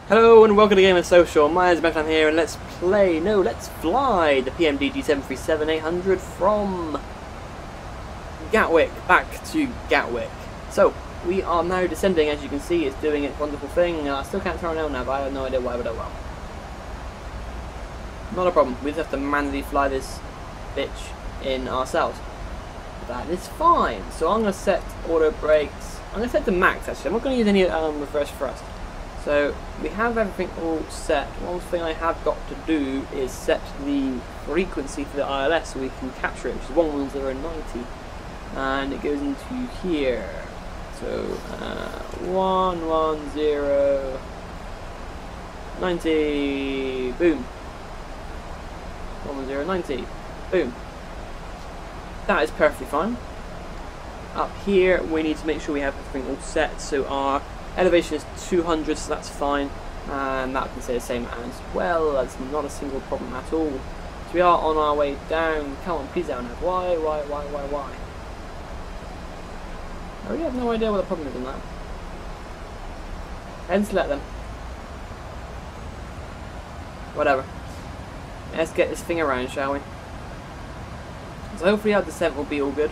Hello and welcome to Game of Social. My name is Maximus here and let's fly the PMDG 737-800 from Gatwick back to Gatwick. So, we are now descending. As you can see, it's doing its wonderful thing. I still can't turn around now, but I have no idea why, but oh well. Not a problem, we just have to manually fly this bitch in ourselves. That is fine. So I'm going to set auto brakes. I'm going to set the max actually. I'm not going to use any reverse thrust. So we have everything all set. One thing I have got to do is set the frequency for the ILS so we can capture it, which is 11090, and it goes into here. So 11090, boom. 11090, boom. That is perfectly fine. Up here we need to make sure we have everything all set, so our elevation is 200, so that's fine, and that can stay the same as well. That's not a single problem at all. So we are on our way down. Come on, please down. Why? I really have no idea what the problem is on that. Hence let them. Whatever. Let's get this thing around, shall we? So hopefully our descent will be all good.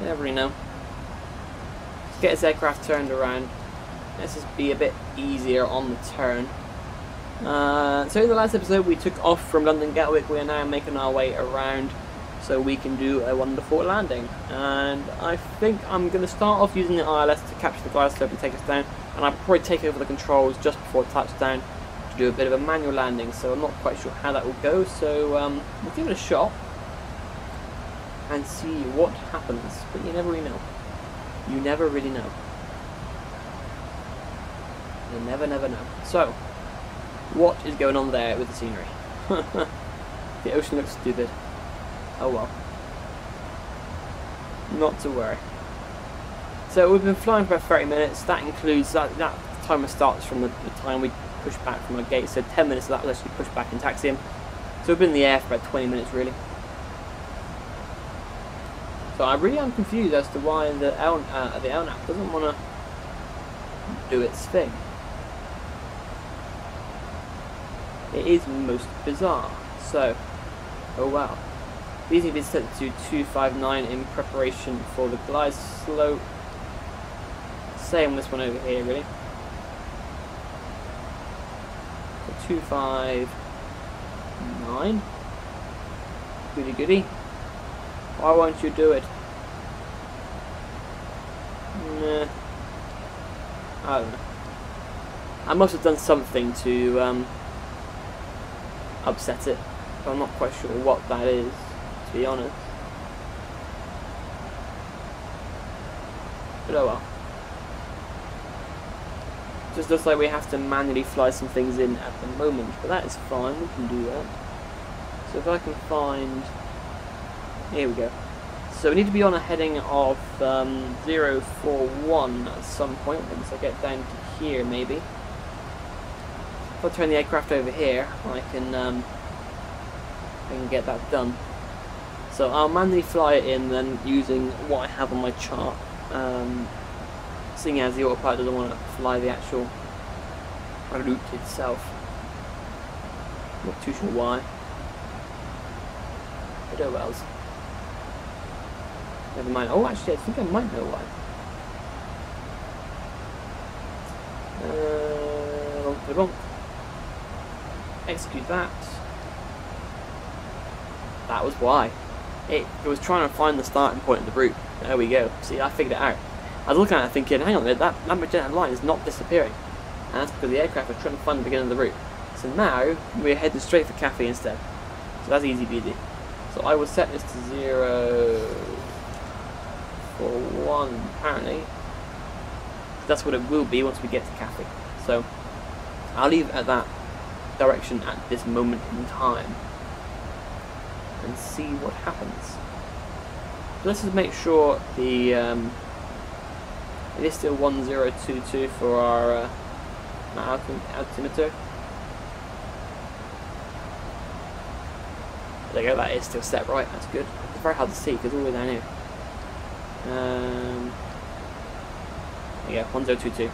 You never really know. Get this aircraft turned around. Let's just be a bit easier on the turn. So in the last episode we took off from London Gatwick. We are now making our way around so we can do a wonderful landing. And I think I'm going to start off using the ILS to capture the glide slope and take us down. And I'll probably take over the controls just before touchdown to do a bit of a manual landing. So I'm not quite sure how that will go. So we'll give it a shot and see what happens. But you never really know. You never really know. You never know. So, what is going on there with the scenery? The ocean looks stupid. Oh well. Not to worry. So we've been flying for about 30 minutes. That includes, that timer starts from the time we push back from our gate. So 10 minutes of that was actually pushed back in taxiing. So we've been in the air for about 20 minutes really. So I really am confused as to why the LNAP doesn't want to do its thing. It is most bizarre. So, oh wow. These need to be set to 259 in preparation for the glide slope. Same this one over here really. So 259. Goody goody. Why won't you do it? Nah. I don't know. I must have done something to upset it, but I'm not quite sure what that is, to be honest. But oh well. Just looks like we have to manually fly some things in at the moment, but that is fine, we can do that. So if I can find... Here we go. So we need to be on a heading of 041 at some point, once I get down to here maybe. If I turn the aircraft over here, I can get that done. So I'll manually fly it in then using what I have on my chart. Seeing as the autopilot doesn't want to fly the actual route itself. Not too sure why. But oh wells. Never mind. Oh, actually, I think I might know why. Execute that. That was why. It was trying to find the starting point of the route. There we go. See, I figured it out. I was looking at it thinking, hang on a minute, that magenta line is not disappearing. And that's because the aircraft was trying to find the beginning of the route. So now, we're heading straight for Cathay instead. So that's easy peasy. So I will set this to 041 apparently. That's what it will be once we get to Cathay. So I'll leave it at that direction at this moment in time and see what happens. So let's just make sure the it is still 1022 for our altimeter. There you go, that is still set right, that's good. It's very hard to see because all the way down here. There you go, 1022.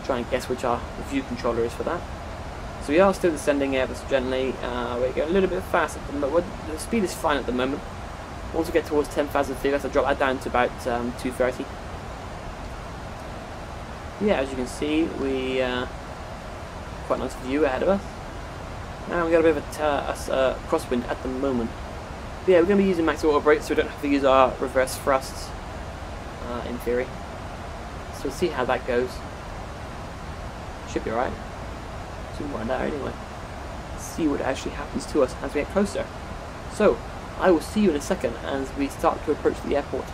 Try and guess which our view controller is for that. So we are still descending ever so gently. We're going a little bit fast at the moment. The speed is fine at the moment. Once we get towards 10,000 feet, let's drop that down to about 230. Yeah, as you can see, we quite a nice view ahead of us. Now we got a bit of a crosswind at the moment. But yeah, we're going to be using max auto brake, so we don't have to use our reverse thrusts in theory. So we'll see how that goes. Should be alright. Soon find out anyway. See what actually happens to us as we get closer. So, I will see you in a second as we start to approach the airport.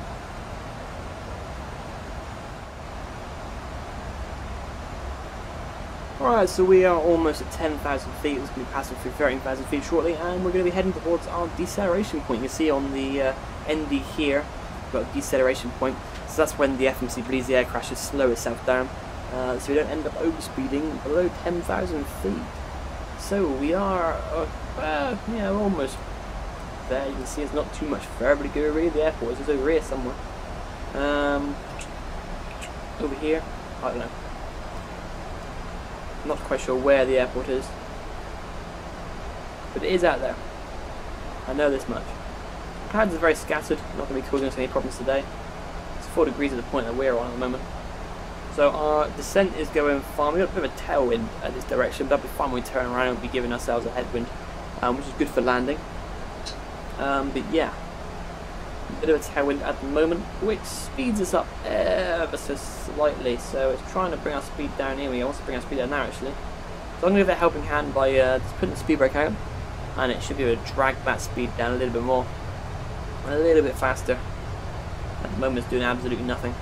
Alright, so we are almost at 10,000 feet. It's going to be passing through 13,000 feet shortly, and we're going to be heading towards our deceleration point. You can see on the ND here, we've got a deceleration point. So that's when the FMC believes the air crashes slow itself down. So we don't end up overspeeding below 10,000 feet. So we are yeah, almost there. You can see it's not too much further to go really. The airport is just over here somewhere. Over here, I don't know. Not quite sure where the airport is, but it is out there. I know this much. Clouds are very scattered, not going to be causing us any problems today. It's 4 degrees at the point that we're on at the moment. So our descent is going fine. We've got a bit of a tailwind at this direction, but that'll be fine when we turn around and we'll be giving ourselves a headwind, which is good for landing. But yeah, a bit of a tailwind at the moment, which speeds us up ever so slightly. So it's trying to bring our speed down here. We want to bring our speed down now actually. So I'm going to give it a helping hand by just putting the speed brake out, and it should be able to drag that speed down a little bit more, a little bit faster. At the moment it's doing absolutely nothing.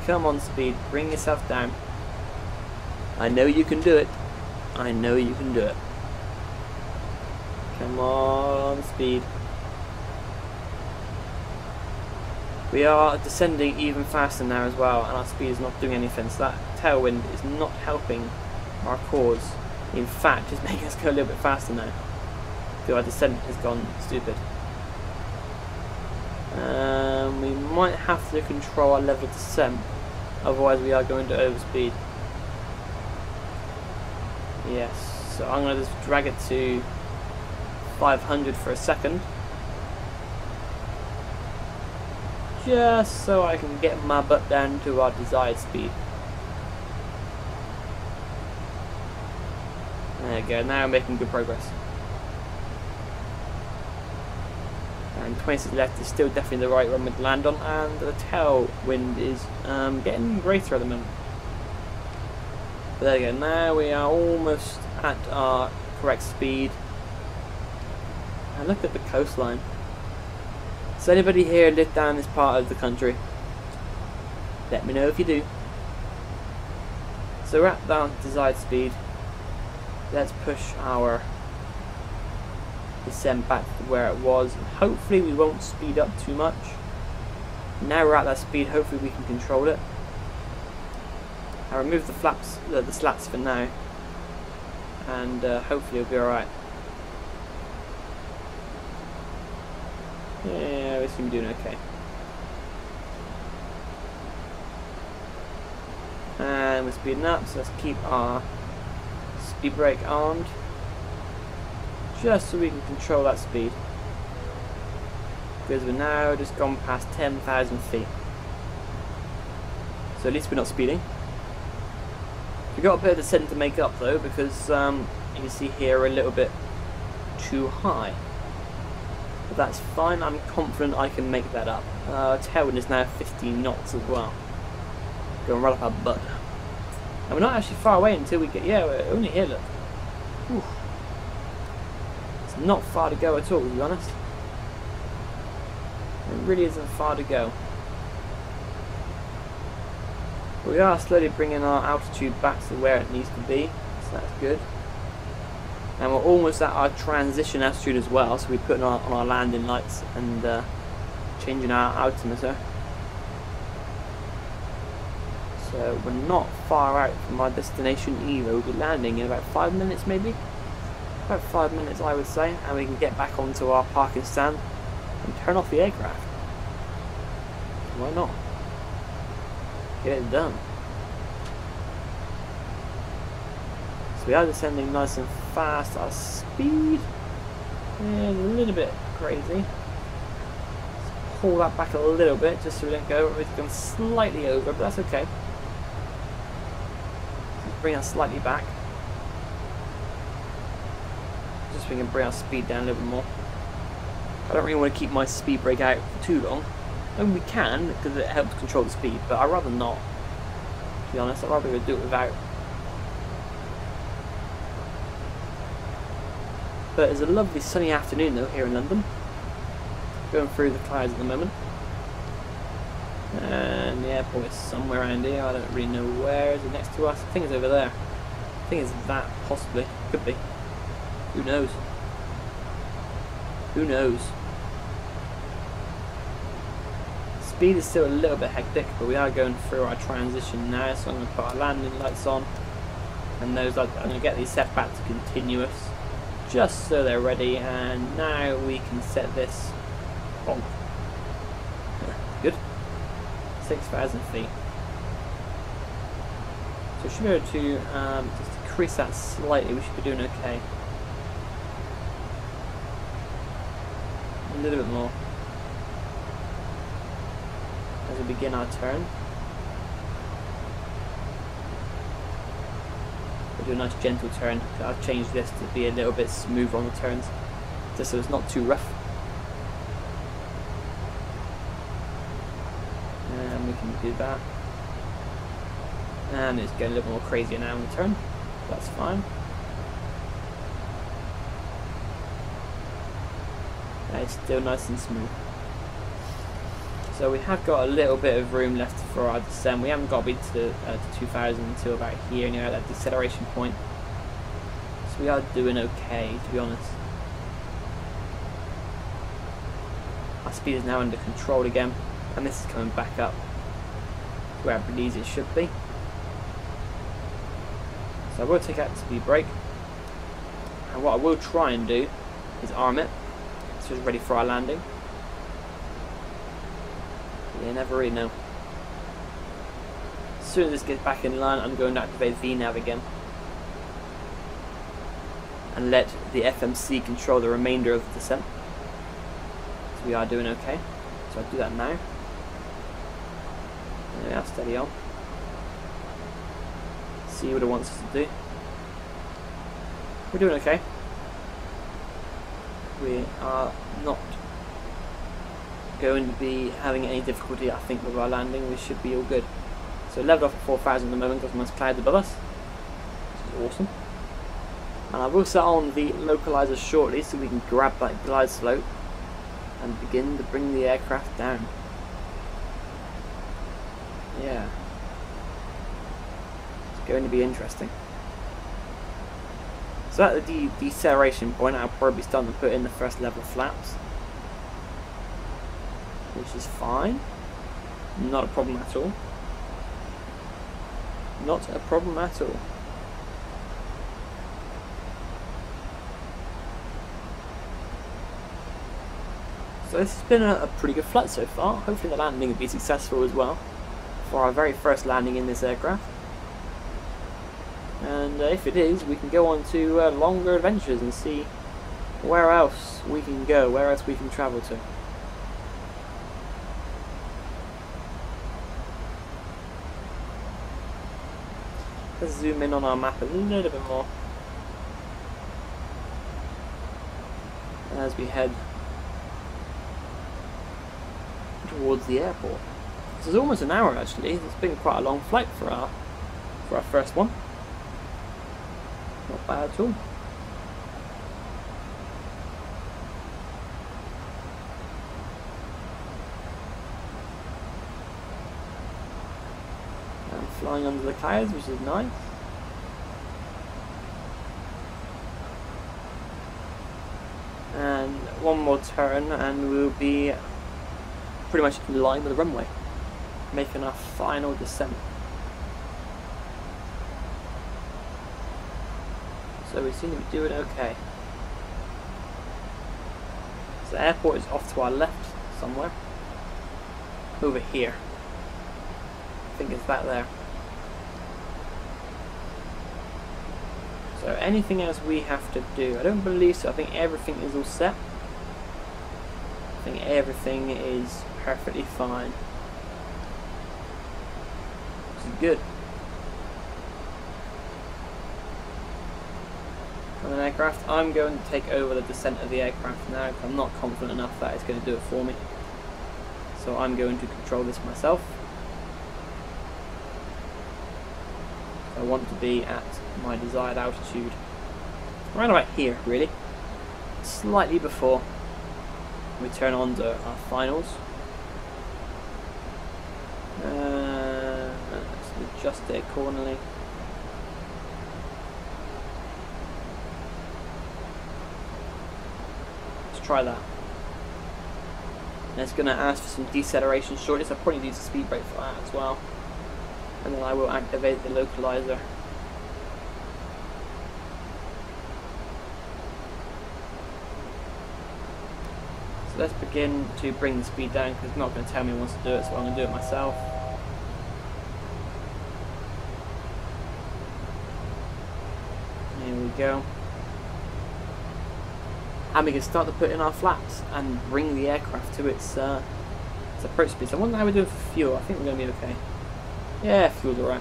Come on, speed, bring yourself down. I know you can do it. I know you can do it. Come on, speed. We are descending even faster now as well, and our speed is not doing anything, so that tailwind is not helping our cause. In fact, it's making us go a little bit faster now. So our descent has gone stupid. We might have to control our level of descent, otherwise we are going to overspeed. Yes, so I'm going to just drag it to 500 for a second, just so I can get my butt down to our desired speed. There we go, now we're making good progress. And 26 left is still definitely the right runway to land on, and the tailwind is getting greater at the moment. But there we go, now we are almost at our correct speed. And look at the coastline. Does anybody here live down this part of the country? Let me know if you do. So we're at our desired speed. Let's push our descent back to where it was. Hopefully we won't speed up too much. Now we're at that speed, hopefully we can control it. I'll remove the flaps, the slats for now, and hopefully it'll be alright. Yeah, we seem to be doing okay. And we're speeding up, so let's keep our speed brake armed, just so we can control that speed. Because we're now just gone past 10,000 feet. So at least we're not speeding. We've got a bit of descent to make up though, because you can see here we're a little bit too high. But that's fine, I'm confident I can make that up. Tailwind is now 15 knots as well. Going right up our butt. And we're not actually far away until we get, yeah, we're only here, look. Whew. It's not far to go at all, to be honest. It really isn't far to go. But we are slowly bringing our altitude back to where it needs to be, so that's good. And we're almost at our transition altitude as well, so we're putting on our landing lights and changing our altimeter. So we're not far out from our destination either. We'll be landing in about 5 minutes maybe. About 5 minutes I would say, and we can get back onto our parking stand and turn off the aircraft. Why not? Get it done. So we are descending nice and fast. Our speed is a little bit crazy. Let's pull that back a little bit just so we don't go. We've gone slightly over, but that's okay. Let's bring us slightly back. Just so we can bring our speed down a little bit more. I don't really want to keep my speed brake out for too long. I mean, we can, because it helps control the speed, but I'd rather not. To be honest, I'd rather do it without. But it's a lovely sunny afternoon though here in London. Going through the clouds at the moment. And the airport is somewhere around here. I don't really know where. Is it next to us? I think it's over there. I think it's that, possibly. Could be. Who knows? Who knows? Speed is still a little bit hectic, but we are going through our transition now, so I'm going to put our landing lights on, and those I'm going to get these set back to continuous, just so they're ready, and now we can set this on. Good. 6,000 feet. So we should be able to just decrease that slightly. We should be doing okay. A little bit more. As we begin our turn. We'll do a nice gentle turn. I've changed this to be a little bit smoother on the turns, just so it's not too rough. And we can do that. And it's getting a little more crazier now on the turn. That's fine. And it's still nice and smooth. So we have got a little bit of room left for our descent. We haven't got to be to 2,000 until about here, near that deceleration point. So we are doing okay, to be honest. Our speed is now under control again, and this is coming back up to where I believe it should be. So I will take out the speed brake, and what I will try and do is arm it, so it's ready for our landing. You never really know. As soon as this gets back in line, I'm going to activate VNav again and let the FMC control the remainder of the descent. So we are doing okay. So I'll do that now. There we are, steady on. See what it wants us to do. We're doing okay. We are not going to be having any difficulty, I think, with our landing. We should be all good. So leveled off at 4,000 at the moment, got some nice clouds above us, which is awesome. And I will set on the localizer shortly so we can grab that glide slope and begin to bring the aircraft down. Yeah, it's going to be interesting. So at the deceleration point, I'll probably start to put in the first level of flaps, which is fine. Not a problem at all. Not a problem at all. So this has been a pretty good flight so far. Hopefully the landing will be successful as well for our very first landing in this aircraft. And if it is, we can go on to longer adventures and see where else we can go, where else we can travel to. Let's zoom in on our map a little bit more as we head towards the airport. This is almost an hour actually. It's been quite a long flight for our first one. Not bad at all. And flying under the clouds, which is nice. And one more turn and we'll be pretty much in line with the runway, making our final descent. So we seem to be doing okay. So the airport is off to our left somewhere. Over here. think it's that there. So anything else we have to do? I don't believe so. I think everything is all set. I think everything is perfectly fine. Which is good. On an aircraft, I'm going to take over the descent of the aircraft now because I'm not confident enough that it's going to do it for me. So I'm going to control this myself. I want to be at my desired altitude. Around about here, really. Slightly before we turn on to our finals. Let's adjust it accordingly. Let's try that. And it's going to ask for some deceleration shortly, so I'll probably use the speed brake for that as well. And then I will activate the localizer. So let's begin to bring the speed down because it's not going to tell me it wants to do it, so I'm going to do it myself. Here we go. And we can start to put in our flaps and bring the aircraft to its approach speed. So I wonder how we're doing for fuel. I think we're going to be okay. Yeah, fuel's alright.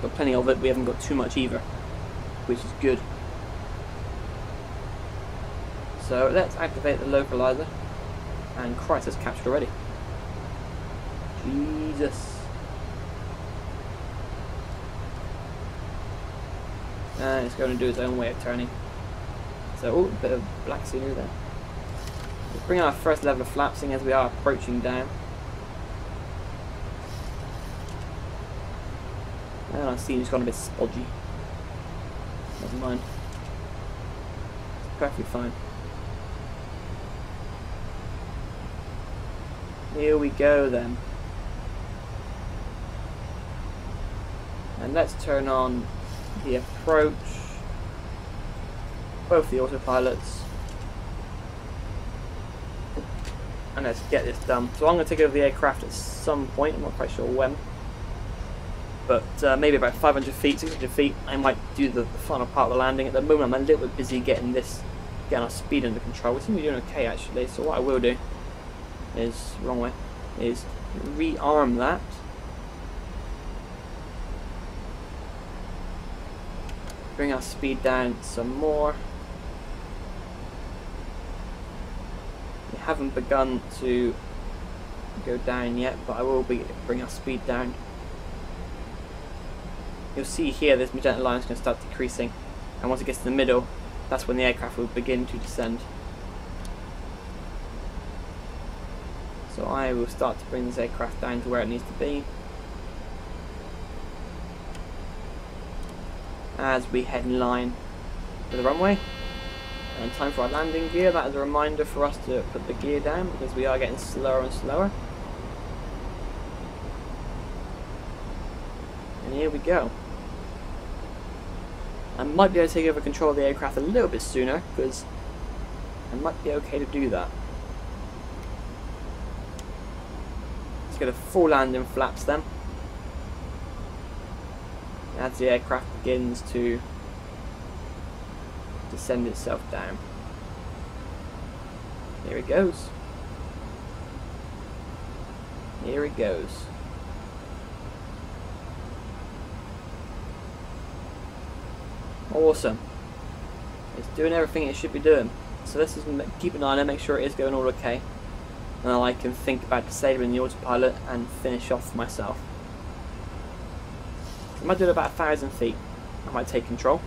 Got plenty of it, we haven't got too much either, which is good. So let's activate the localizer. And Christ, it's captured already. Jesus. And it's going to do its own way of turning. So, oh, a bit of black scenery there. Let's bring our first level of flapsing as we are approaching down. And our scenery's gone a bit spodgy. Never mind. It's perfectly fine. Here we go then. And let's turn on the approach. Both the autopilots. And let's get this done. So I'm going to take over the aircraft at some point, I'm not quite sure when. But maybe about 500 feet, 600 feet, I might do the final part of the landing. At the moment I'm a little bit busy getting our speed under control. We seem to be doing okay actually, so what I will do is, wrong way, is rearm that. Bring our speed down some more. We haven't begun to go down yet, but I will bring our speed down. You'll see here this magenta line is going to start decreasing, and once it gets to the middle, that's when the aircraft will begin to descend. So I will start to bring this aircraft down to where it needs to be as we head in line with the runway. And time for our landing gear. That is a reminder for us to put the gear down because we are getting slower and slower. And here we go. I might be able to take over control of the aircraft a little bit sooner because I might be okay to do that. Let's get a full landing flaps then. As the aircraft begins to descend itself down. Here it goes. Here it goes. Awesome. It's doing everything it should be doing. So let's just keep an eye on it, make sure it is going all okay. And then I can think about disabling the autopilot and finish off myself. I might do it about 1,000 feet. I might take control.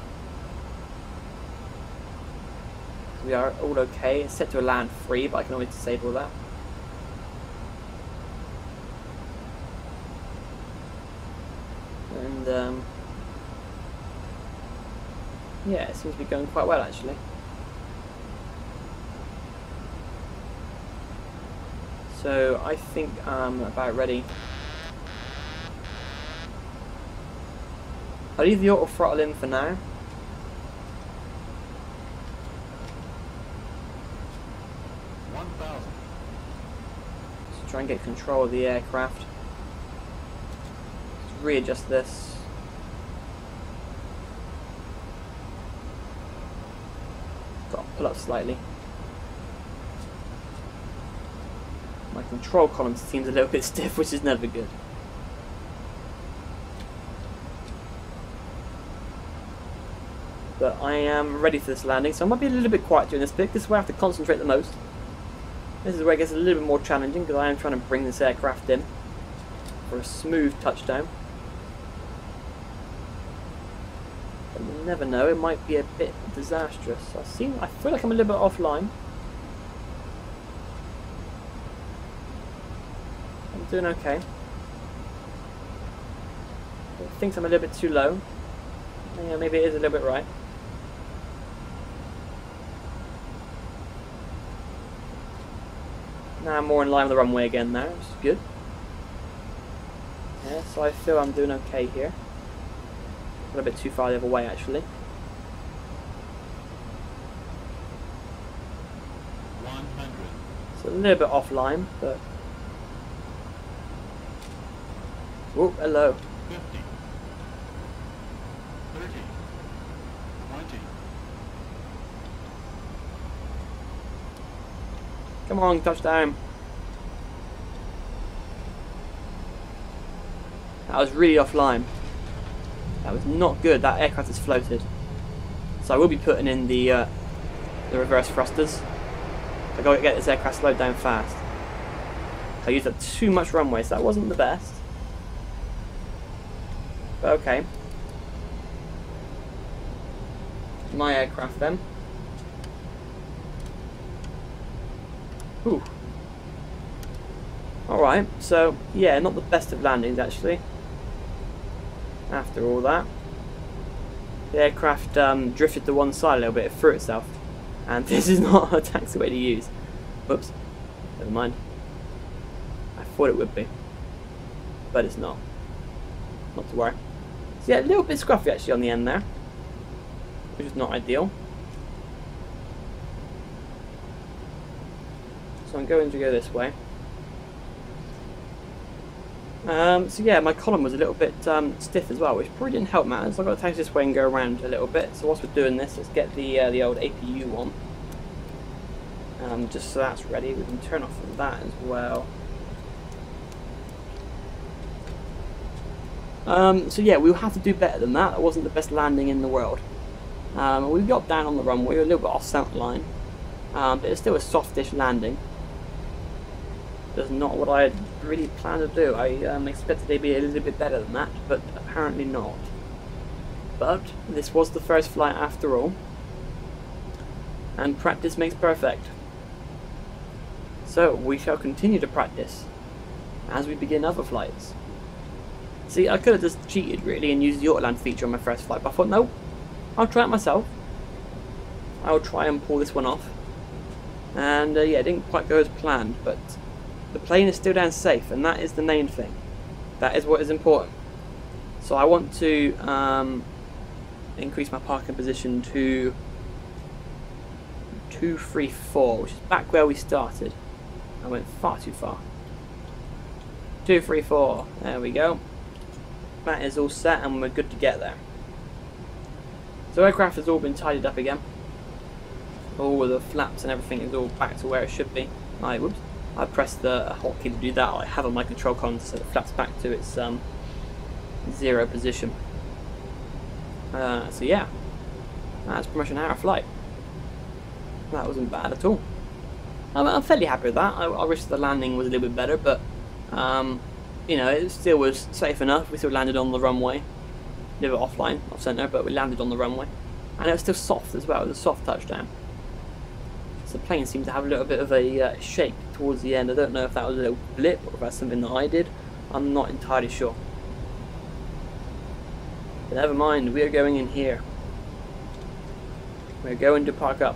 We are all okay. It's set to a land free, but I can always disable that. And yeah, it seems to be going quite well actually. So I think I'm about ready. I'll leave the auto throttle in for now. Try and get control of the aircraft. readjust this. Got to pull up slightly. My control column seems a little bit stiff, which is never good. But I am ready for this landing, so I might be a little bit quiet during this bit. This is where I have to concentrate the most. This is where it gets a little bit more challenging, because I am trying to bring this aircraft in for a smooth touchdown. But you never know, it might be a bit disastrous. I feel like I'm a little bit offline. I'm doing okay. I think I'm a little bit too low. Yeah, maybe it is a little bit right. Now I'm more in line with the runway again now, which is good. Yeah, so I feel I'm doing okay here. A little bit too far the other way actually. 100. So a little bit offline, but... Oh, hello. 50. 30. 20. Come on, touchdown. That was really offline. That was not good. That aircraft has floated. So I will be putting in the reverse thrusters. I got to get this aircraft slowed down fast. I used up too much runway, so that wasn't the best. But okay. My aircraft then. Ooh. Alright, so yeah, not the best of landings actually. After all that. The aircraft drifted to one side a little bit, it threw itself. And this is not a taxiway to use. Whoops. Never mind. I thought it would be. But it's not. Not to worry. So yeah, a little bit scruffy actually on the end there. Which is not ideal. So I'm going to go this way. So yeah, my column was a little bit stiff as well, which probably didn't help matters. So I've got to take this way and go around a little bit. So whilst we're doing this, let's get the old APU on. Just so that's ready, we can turn off that as well. So yeah, we'll have to do better than that. That wasn't the best landing in the world. We got down on the runway, we were a little bit off center line, but it's still a softish landing. That's not what I had really planned to do. I expected to be a little bit better than that, but apparently not. But this was the first flight after all, and practice makes perfect. So we shall continue to practice as we begin other flights. See, I could have just cheated really and used the autoland feature on my first flight, but I thought no, I'll try it myself. I'll try and pull this one off. And yeah, it didn't quite go as planned, but the plane is still down safe, and that is the main thing. That is what is important. So I want to increase my parking position to 234, which is back where we started. I went far too far. 234, there we go. That is all set and we're good to get there. So aircraft has all been tidied up again. All of the flaps and everything is all back to where it should be. Whoops. I pressed the hotkey to do that. I have on my control column to set the flaps back to its 0 position. So yeah, that's pretty much an hour flight. That wasn't bad at all. I'm fairly happy with that. I wish the landing was a little bit better, but you know, it still was safe enough. We still landed on the runway, a little bit offline, off center, but we landed on the runway, and it was still soft as well. It was a soft touchdown. So the plane seemed to have a little bit of a shake towards the end. I don't know if that was a little blip or if that's something that I did. I'm not entirely sure. But never mind, we are going in here. We're going to park up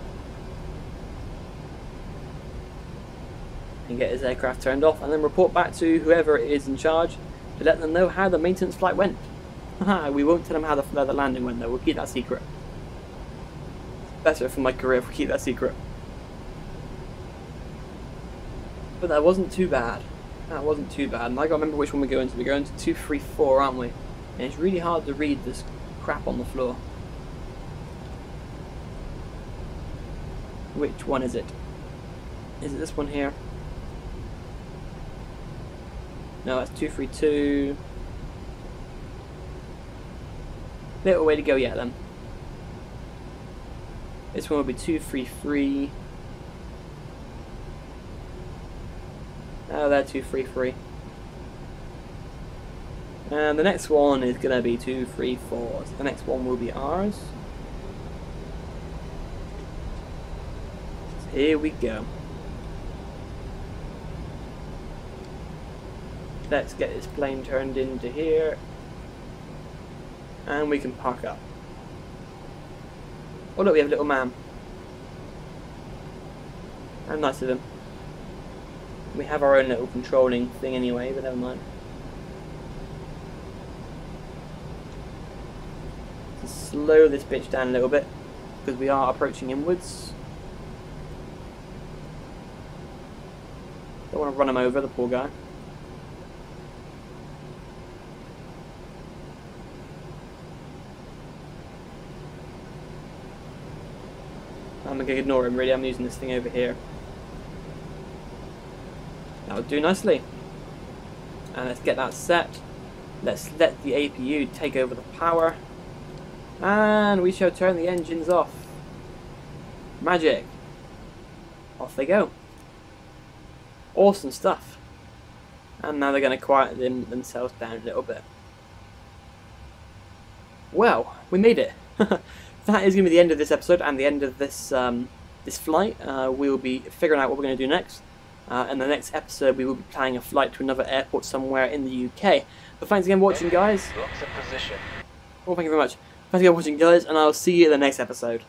and get his aircraft turned off, and then report back to whoever it is in charge to let them know how the maintenance flight went. We won't tell them how the landing went though, we'll keep that secret. It's better for my career if we keep that secret. But that wasn't too bad. That wasn't too bad. And I gotta remember which one we're going to. We're going to 234, aren't we? And it's really hard to read this crap on the floor. Which one is it? Is it this one here? No, that's 232. Little way to go yet then. This one will be 233. Oh, they're 233. And the next one is going to be 234. So the next one will be ours. So here we go. Let's get this plane turned into here. And we can park up. Oh look, we have a little man. How nice of him. We have our own little controlling thing anyway, but never mind. Let's slow this bitch down a little bit, because we are approaching inwards. Don't want to run him over, the poor guy. I'm going to ignore him really, I'm using this thing over here. That'll do nicely. And let's get that set. Let's let the APU take over the power. And we shall turn the engines off. Magic. Off they go. Awesome stuff. And now they're going to quiet themselves down a little bit. Well, we made it. That is going to be the end of this episode and the end of this this flight. We will be figuring out what we're going to do next. In the next episode, we will be planning a flight to another airport somewhere in the UK. But thanks again for watching, guys. Well, thank you very much. Thanks again for watching, guys, and I'll see you in the next episode.